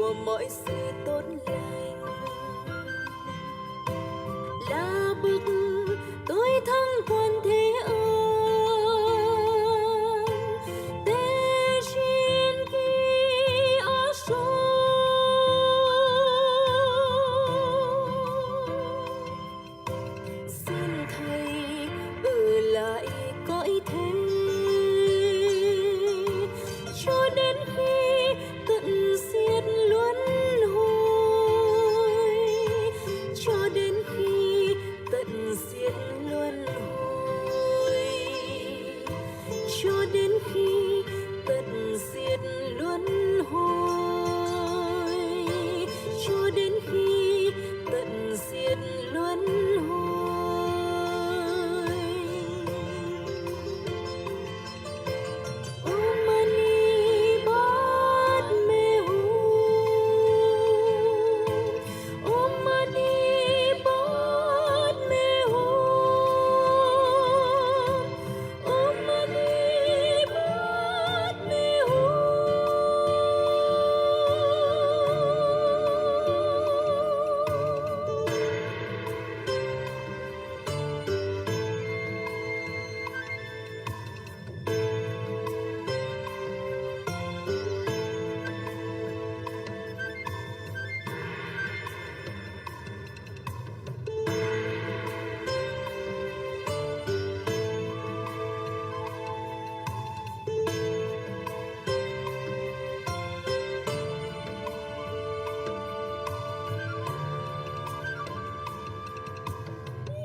của mọi sự tốt lành là bực tôi thăng quan thế ơn thế xin khi ở số xin thầy lại cõi thế cho đến khi tận diệt luân hồi, cho đến khi tận diệt luân hồi, cho đến khi tận diệt luân hồi, cho đến khi tận diệt luân hồi. Om Mani Padme Hum. Om Mani Padme Hum. Om Mani Padme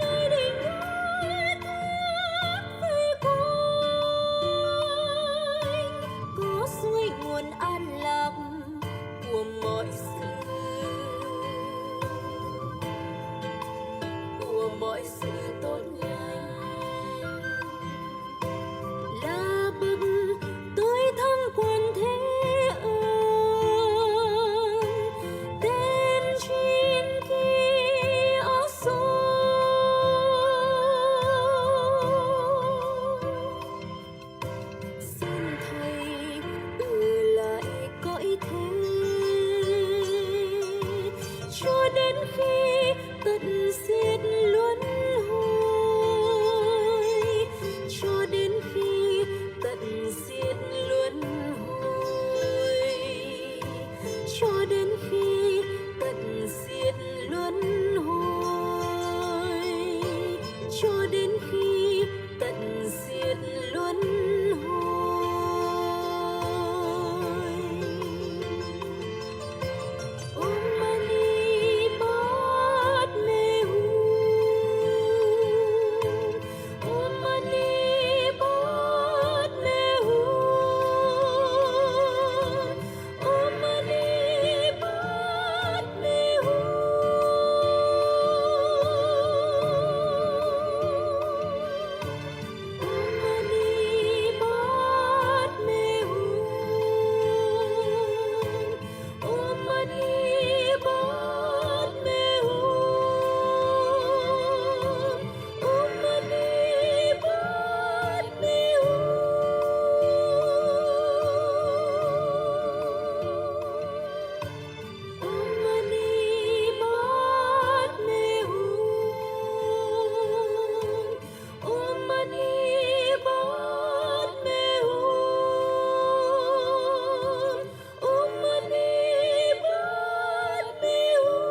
nơi đây ngát ngát về quanh có suối nguồn an lạc của mọi sự tốt lành là bậc tôi thăng quan thế ơn tên trên kia ở số xin thầy lại cõi thế cho đến khi tận diệt luân hồi, cho đến khi tận diệt luân hồi, cho đến khi tận diệt luân hồi, cho đến khi tận diệt luân hồi. Om Mani Padme Hum. Om Mani Padme Hum. Om Mani Padme Hum. Om Mani Padme Hum. Om Mani Padme Hum. Om Mani Padme Hum. Om Mani Padme Hum. Om Mani Padme Hum. Om Mani Padme Hum.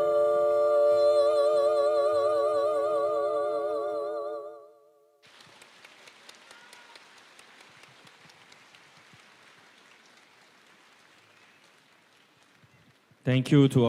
Thank you to